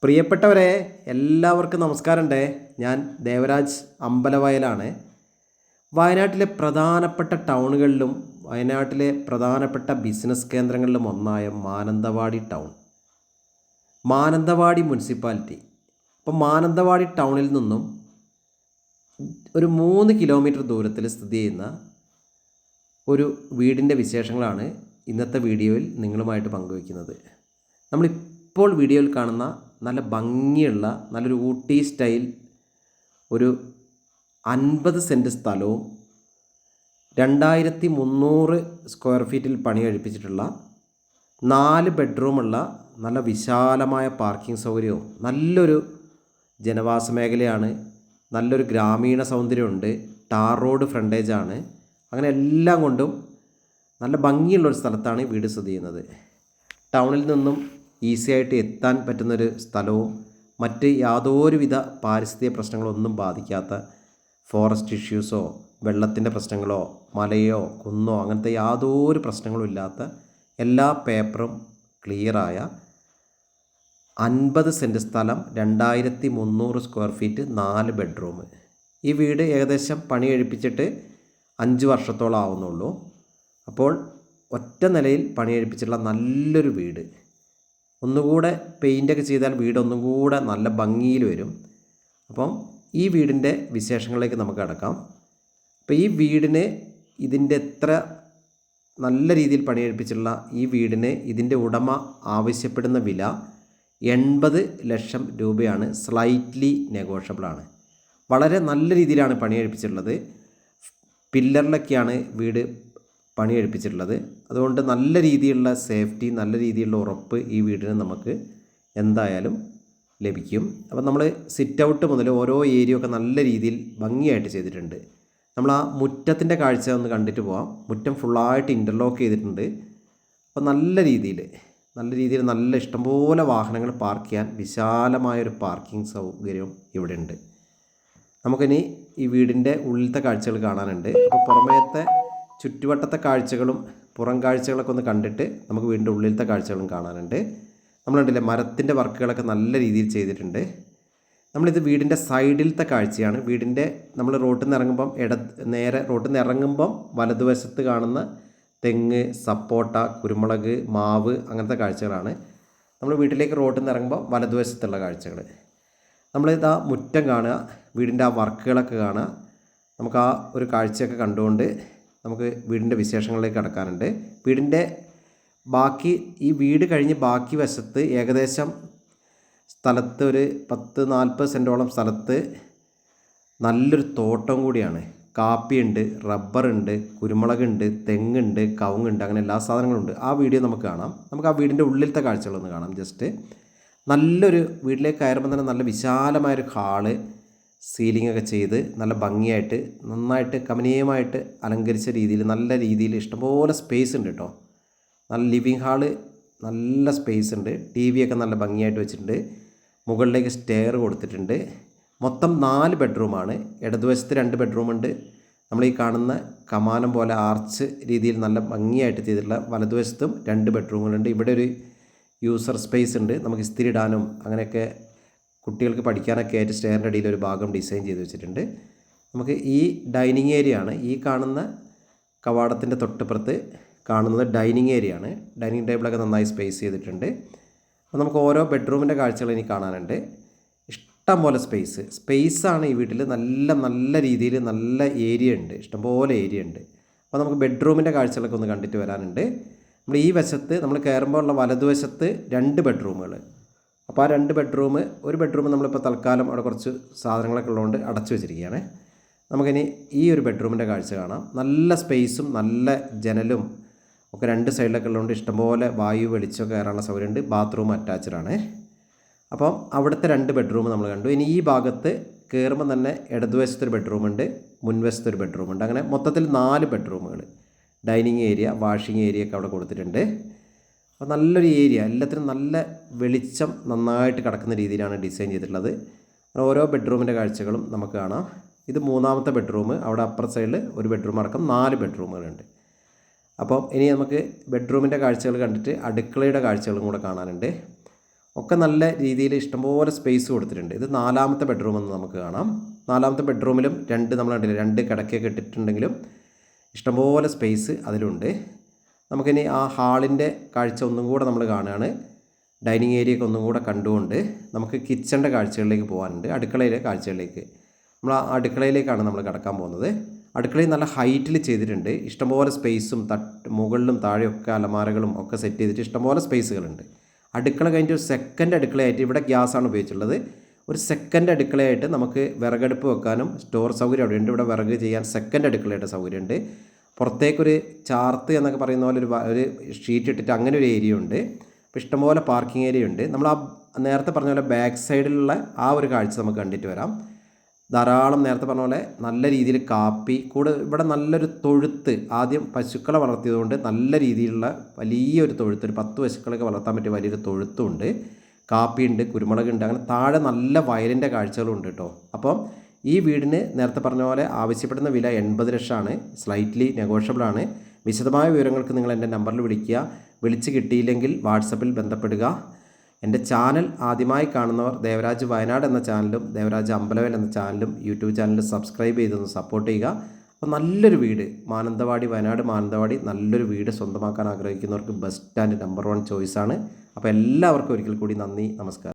പ്രിയപ്പെട്ടവരെ, എല്ലാവർക്കും നമസ്കാരമുണ്ട്. ഞാൻ ദേവരാജ് അമ്പലവയലാണ്. വയനാട്ടിലെ പ്രധാനപ്പെട്ട ടൗണുകളിലും വയനാട്ടിലെ പ്രധാനപ്പെട്ട ബിസിനസ് കേന്ദ്രങ്ങളിലും ഒന്നായ മാനന്തവാടി ടൗൺ, മാനന്തവാടി മുനിസിപ്പാലിറ്റി. അപ്പോൾ മാനന്തവാടി ടൗണിൽ നിന്നും ഒരു 3 കിലോമീറ്റർ ദൂരത്തിൽ സ്ഥിതി ചെയ്യുന്ന ഒരു വീടിൻ്റെ വിശേഷങ്ങളാണ് ഇന്നത്തെ വീഡിയോയിൽ നിങ്ങളുമായിട്ട് പങ്കുവയ്ക്കുന്നത്. നമ്മളിപ്പോൾ വീഡിയോയിൽ കാണുന്ന നല്ല ഭംഗിയുള്ള നല്ലൊരു ഊട്ടി സ്റ്റൈൽ ഒരു 50 സെൻറ്റ് സ്ഥലവും 2300 സ്ക്വയർ ഫീറ്റിൽ പണി കഴിപ്പിച്ചിട്ടുള്ള 4 ബെഡ്റൂമുള്ള നല്ല വിശാലമായ പാർക്കിംഗ് സൗകര്യവും നല്ലൊരു ജനവാസ മേഖലയാണ്. നല്ലൊരു ഗ്രാമീണ സൗന്ദര്യമുണ്ട്. Tar road ഫ്രണ്ടേജാണ്. അങ്ങനെ എല്ലാം കൊണ്ടും നല്ല ഭംഗിയുള്ളൊരു സ്ഥലത്താണ് ഈ വീട് സ്ഥിതി ചെയ്യുന്നത്. ടൗണിൽ നിന്നും ഈസി ആയിട്ട് എത്താൻ പറ്റുന്നൊരു സ്ഥലവും മറ്റ് യാതൊരുവിധ പാരിസ്ഥിതിക പ്രശ്നങ്ങളൊന്നും ബാധിക്കാത്ത, ഫോറസ്റ്റ് ഇഷ്യൂസോ വെള്ളത്തിൻ്റെ പ്രശ്നങ്ങളോ മലയോ കുന്നോ അങ്ങനത്തെ യാതൊരു പ്രശ്നങ്ങളും ഇല്ലാത്ത, എല്ലാ പേപ്പറും ക്ലിയറായ 50 സെൻറ്റ് സ്ഥലം, 2300 സ്ക്വയർ ഫീറ്റ്, 4 ബെഡ്റൂം. ഈ വീട് ഏകദേശം പണി കഴിപ്പിച്ചിട്ട് 5 വർഷത്തോളം ആവുന്നുള്ളൂ. അപ്പോൾ ഒറ്റ നിലയിൽ പണി കഴിപ്പിച്ചിട്ടുള്ള നല്ലൊരു വീട്. ഒന്നുകൂടെ പെയിൻ്റൊക്കെ ചെയ്താൽ വീട് ഒന്നും കൂടെ നല്ല ഭംഗിയിൽ വരും. അപ്പം ഈ വീടിൻ്റെ വിശേഷങ്ങളിലേക്ക് നമുക്ക് കടക്കാം. അപ്പോൾ ഈ വീടിന് ഇതിൻ്റെ എത്ര നല്ല രീതിയിൽ പണി കഴിപ്പിച്ചിട്ടുള്ള ഈ വീടിന് ഇതിൻ്റെ ഉടമ ആവശ്യപ്പെടുന്ന വില 80 ലക്ഷം രൂപയാണ്. സ്ലൈറ്റ്ലി നെഗോഷ്യബിളാണ്. വളരെ നല്ല രീതിയിലാണ് പണി കഴിപ്പിച്ചിട്ടുള്ളത്. പില്ലറിലൊക്കെയാണ് വീട് പണി കഴിപ്പിച്ചിട്ടുള്ളത്. അതുകൊണ്ട് നല്ല രീതിയിലുള്ള സേഫ്റ്റി, നല്ല രീതിയിലുള്ള ഉറപ്പ് ഈ വീടിന് നമുക്ക് എന്തായാലും ലഭിക്കും. അപ്പോൾ നമ്മൾ സിറ്റ് ഔട്ട് മുതൽ ഓരോ ഏരിയ ഒക്കെ നല്ല രീതിയിൽ ഭംഗിയായിട്ട് ചെയ്തിട്ടുണ്ട്. നമ്മൾ ആ മുറ്റത്തിൻ്റെ കാഴ്ച ഒന്ന് കണ്ടിട്ട് പോകാം. മുറ്റം ഫുള്ളായിട്ട് ഇൻ്റർലോക്ക് ചെയ്തിട്ടുണ്ട്. അപ്പോൾ നല്ല രീതിയിൽ നല്ല ഇഷ്ടംപോലെ വാഹനങ്ങൾ പാർക്ക് ചെയ്യാൻ വിശാലമായൊരു പാർക്കിംഗ് സൗകര്യം ഇവിടെ ഉണ്ട്. നമുക്കിനി ഈ വീടിൻ്റെ ഉള്ളിലത്തെ കാഴ്ചകൾ കാണാനുണ്ട്. അപ്പോൾ പുറമേത്തെ ചുറ്റുവട്ടത്തെ കാഴ്ചകളും പുറം കാഴ്ചകളൊക്കെ ഒന്ന് കണ്ടിട്ട് നമുക്ക് വീടിൻ്റെ ഉള്ളിലത്തെ കാഴ്ചകളും കാണാനുണ്ട്. നമ്മളുണ്ടല്ലേ, മരത്തിൻ്റെ വർക്കുകളൊക്കെ നല്ല രീതിയിൽ ചെയ്തിട്ടുണ്ട്. നമ്മളിത് വീടിൻ്റെ സൈഡിലത്തെ കാഴ്ചയാണ്. വീടിൻ്റെ നമ്മൾ റോട്ടിൽ നിന്ന് ഇറങ്ങുമ്പം നേരെ റോട്ടിൽ നിന്ന് ഇറങ്ങുമ്പം വലതുവശത്ത് കാണുന്ന തെങ്ങ്, സപ്പോട്ട, കുരുമുളക്, മാവ് അങ്ങനത്തെ കാഴ്ചകളാണ്. നമ്മൾ വീട്ടിലേക്ക് റോട്ടിൽ നിന്ന് ഇറങ്ങുമ്പോൾ വലതുവശത്തുള്ള കാഴ്ചകൾ. നമ്മളിതാ മുറ്റം കാണുക, വീടിൻ്റെ ആ വർക്കുകളൊക്കെ കാണുക. നമുക്ക് ആ ഒരു കാഴ്ചയൊക്കെ കണ്ടുകൊണ്ട് നമുക്ക് വീടിൻ്റെ വിശേഷങ്ങളിലേക്ക് കടക്കാനുണ്ട്. വീടിൻ്റെ ബാക്കി, ഈ വീട് കഴിഞ്ഞ് ബാക്കി വശത്ത് ഏകദേശം സ്ഥലത്ത് ഒരു 10-40 സെൻറ്റോളം സ്ഥലത്ത് നല്ലൊരു തോട്ടം കൂടിയാണ്. കാപ്പിയുണ്ട്, റബ്ബറുണ്ട്, കുരുമുളകുണ്ട്, തെങ്ങുണ്ട്, കവുങ്ങുണ്ട്, അങ്ങനെ എല്ലാ സാധനങ്ങളുണ്ട്. ആ വീഡിയോ നമുക്ക് കാണാം. നമുക്ക് ആ വീടിൻ്റെ ഉള്ളിലത്തെ കാഴ്ചകളൊന്ന് കാണാം. ജസ്റ്റ് നല്ലൊരു വീട്ടിലേക്ക് കയറുമ്പോൾ തന്നെ നല്ല വിശാലമായൊരു ഹാള്, സീലിംഗ് ഒക്കെ ചെയ്ത് നല്ല ഭംഗിയായിട്ട് നന്നായിട്ട് കമനീയമായിട്ട് അലങ്കരിച്ച രീതിയിൽ നല്ല രീതിയിൽ ഇഷ്ടംപോലെ സ്പേസ് ഉണ്ട് കേട്ടോ. നല്ല ലിവിങ് ഹാള്, നല്ല സ്പേസ് ഉണ്ട്. TV ഒക്കെ നല്ല ഭംഗിയായിട്ട് വെച്ചിട്ടുണ്ട്. മുകളിലേക്ക് സ്റ്റെയർ കൊടുത്തിട്ടുണ്ട്. മൊത്തം 4 ബെഡ്റൂമാണ്. ഇടതുവശത്ത് 2 ബെഡ്റൂമുണ്ട്. നമ്മൾ ഈ കാണുന്ന കമാനം പോലെ ആർച്ച് രീതിയിൽ നല്ല ഭംഗിയായിട്ട് ചെയ്തിട്ടുള്ള വലതുവശത്തും 2 ബെഡ്റൂമുകളുണ്ട്. ഇവിടെ ഒരു യൂസർ സ്പേസ് ഉണ്ട്. നമുക്ക് ഇസ്തിരി ഇടാനും അങ്ങനെയൊക്കെ കുട്ടികൾക്ക് പഠിക്കാനൊക്കെ ആയിട്ട് സ്റ്റെയറിൻ്റെ അടിയിൽ ഒരു ഭാഗം ഡിസൈൻ ചെയ്ത് വെച്ചിട്ടുണ്ട്. നമുക്ക് ഈ ഡൈനിങ് ഏരിയ ആണ്. ഈ കാണുന്ന കവാടത്തിൻ്റെ തൊട്ടിപ്പുറത്ത് കാണുന്നത് ഡൈനിങ് ഏരിയ ആണ്. ഡൈനിങ് ടേബിളൊക്കെ നന്നായി സ്പേസ് ചെയ്തിട്ടുണ്ട്. അപ്പോൾ നമുക്ക് ഓരോ ബെഡ്റൂമിൻ്റെ കാഴ്ചകൾ ഇനി കാണാനുണ്ട്. ഇഷ്ടം പോലെ സ്പേസാണ് ഈ വീട്ടിൽ. നല്ല രീതിയിൽ നല്ല ഏരിയ ഉണ്ട്, ഇഷ്ടംപോലെ ഏരിയ ഉണ്ട്. അപ്പോൾ നമുക്ക് ബെഡ്റൂമിൻ്റെ കാഴ്ചകളൊക്കെ ഒന്ന് കണ്ടിട്ട് വരാനുണ്ട്. നമ്മൾ ഈ വശത്ത് നമ്മൾ കയറുമ്പോൾ ഉള്ള വലതുവശത്ത് 2 ബെഡ്റൂമുകൾ. അപ്പോൾ ആ 2 ബെഡ്റൂം, ഒരു ബെഡ്റൂം നമ്മളിപ്പോൾ തൽക്കാലം അവിടെ കുറച്ച് സാധനങ്ങളൊക്കെ ഉള്ളതുകൊണ്ട് അടച്ചു വെച്ചിരിക്കുകയാണ്. നമുക്കിനി ഈ ഒരു ബെഡ്റൂമിൻ്റെ കാഴ്ച കാണാം. നല്ല സ്പേസും നല്ല ജനലും ഒക്കെ 2 സൈഡിലൊക്കെ ഉള്ളതുകൊണ്ട് ഇഷ്ടംപോലെ വായു വെളിച്ചമൊക്കെ കയറാനുള്ള സൗകര്യമുണ്ട്. ബാത്റൂം അറ്റാച്ച്ഡാണ്. അപ്പം അവിടുത്തെ 2 ബെഡ്റൂം നമ്മൾ കണ്ടു. ഇനി ഈ ഭാഗത്ത് കയറുമ്പോൾ തന്നെ ഇടതുവശത്തൊരു ബെഡ്റൂമുണ്ട്, മുൻവശത്തൊരു ബെഡ്റൂമുണ്ട്. അങ്ങനെ മൊത്തത്തിൽ 4 ബെഡ്റൂമുകൾ. ഡൈനിങ് ഏരിയ, വാഷിംഗ് ഏരിയ ഒക്കെ അവിടെ കൊടുത്തിട്ടുണ്ട്. അപ്പോൾ നല്ലൊരു ഏരിയ, എല്ലാത്തിനും നല്ല വെളിച്ചം നന്നായിട്ട് കിടക്കുന്ന രീതിയിലാണ് ഡിസൈൻ ചെയ്തിട്ടുള്ളത്. ഓരോ ബെഡ്റൂമിൻ്റെ കാഴ്ചകളും നമുക്ക് കാണാം. ഇത് 3ാമത്തെ ബെഡ്റൂം. അവിടെ അപ്പുറ സൈഡിൽ ഒരു ബെഡ്റൂം അടക്കം 4 ബെഡ്റൂമുകളുണ്ട്. അപ്പം ഇനി നമുക്ക് ബെഡ്റൂമിൻ്റെ കാഴ്ചകൾ കണ്ടിട്ട് അടുക്കളയുടെ കാഴ്ചകളും കൂടെ കാണാനുണ്ട്. ഒക്കെ നല്ല രീതിയിൽ ഇഷ്ടംപോലെ സ്പേസ് കൊടുത്തിട്ടുണ്ട്. ഇത് 4ാമത്തെ ബെഡ്റൂം എന്ന് നമുക്ക് കാണാം. 4ാമത്തെ ബെഡ്റൂമിലും നമ്മൾ കണ്ടില്ലേ 2 കിടക്കയൊക്കെ ഇട്ടിട്ടുണ്ടെങ്കിലും ഇഷ്ടംപോലെ സ്പേസ് അതിലുണ്ട്. നമുക്കിനി ആ ഹാളിൻ്റെ കാഴ്ച ഒന്നും കൂടെ നമ്മൾ കാണുകയാണ്. ഡൈനിങ് ഏരിയയൊക്കെ ഒന്നും കൂടെ കണ്ടുകൊണ്ട് നമുക്ക് കിച്ചൻ്റെ കാഴ്ചകളിലേക്ക് പോകാനുണ്ട്. അടുക്കളയിലെ കാഴ്ചകളിലേക്ക് നമ്മൾ ആ അടുക്കളയിലേക്കാണ് നമ്മൾ കിടക്കാൻ പോകുന്നത്. അടുക്കളയിൽ നല്ല ഹൈറ്റിൽ ചെയ്തിട്ടുണ്ട്. ഇഷ്ടംപോലെ സ്പേസും മുകളിലും താഴെയൊക്കെ അലമാരകളും ഒക്കെ സെറ്റ് ചെയ്തിട്ട് ഇഷ്ടംപോലെ സ്പേസുകളുണ്ട്. അടുക്കള കഴിഞ്ഞിട്ട് ഒരു സെക്കൻഡ് അടുക്കളയായിട്ട് ഇവിടെ ഗ്യാസാണ് ഉപയോഗിച്ചിട്ടുള്ളത്. ഒരു സെക്കൻഡ് അടുക്കളയായിട്ട് നമുക്ക് വിറകടുപ്പ് വെക്കാനും സ്റ്റോർ സൗകര്യം അവിടെയുണ്ട്. ഇവിടെ വിറക് ചെയ്യാൻ സെക്കൻഡ് അടുക്കളയായിട്ട് സൗകര്യമുണ്ട്. പുറത്തേക്കൊരു ചാർത്ത് എന്നൊക്കെ പറയുന്ന പോലെ ഒരു ഷീറ്റ് ഇട്ടിട്ട് അങ്ങനെ ഒരു ഏരിയ ഉണ്ട്. അപ്പോൾ ഇഷ്ടംപോലെ പാർക്കിംഗ് ഏരിയ ഉണ്ട്. നമ്മൾ ആ നേരത്തെ പറഞ്ഞ പോലെ ബാക്ക് സൈഡിലുള്ള ആ ഒരു കാഴ്ച നമുക്ക് കണ്ടിട്ട് വരാം. ധാരാളം നേരത്തെ പറഞ്ഞ പോലെ നല്ല രീതിയിൽ കാപ്പി കൂടെ ഇവിടെ നല്ലൊരു തൊഴുത്ത്, ആദ്യം പശുക്കളെ വളർത്തിയതുകൊണ്ട് നല്ല രീതിയിലുള്ള വലിയൊരു തൊഴുത്ത്, ഒരു 10 പശുക്കളൊക്കെ വളർത്താൻ പറ്റിയ വലിയൊരു തൊഴുത്തുണ്ട്. കാപ്പിയുണ്ട്, കുരുമുളകുണ്ട്, അങ്ങനെ താഴെ നല്ല വയലിൻ്റെ കാഴ്ചകളുണ്ട് കേട്ടോ. അപ്പം ഈ വീടിന് നേരത്തെ പറഞ്ഞ പോലെ ആവശ്യപ്പെടുന്ന വില 80 ലക്ഷമാണ്. സ്ലൈറ്റ്ലി നെഗോഷ്യബിളാണ്. വിശദമായ വിവരങ്ങൾക്ക് നിങ്ങൾ എൻ്റെ നമ്പറിൽ വിളിക്കുക. വിളിച്ച് കിട്ടിയില്ലെങ്കിൽ വാട്സപ്പിൽ ബന്ധപ്പെടുക. എൻ്റെ ചാനൽ ആദ്യമായി കാണുന്നവർ ദേവരാജ് വയനാട് എന്ന ചാനലും ദേവരാജ് അമ്പലവയൽ എന്ന ചാനലും യൂട്യൂബ് ചാനലും സബ്സ്ക്രൈബ് ചെയ്തൊന്ന് സപ്പോർട്ട് ചെയ്യുക. അപ്പോൾ നല്ലൊരു വീട് മാനന്തവാടി, വയനാട് മാനന്തവാടി നല്ലൊരു വീട് സ്വന്തമാക്കാൻ ആഗ്രഹിക്കുന്നവർക്ക് ബെസ്റ്റ് ആൻഡ് നമ്പർ 1 ചോയ്സാണ്. അപ്പോൾ എല്ലാവർക്കും ഒരിക്കൽ കൂടി നന്ദി, നമസ്കാരം.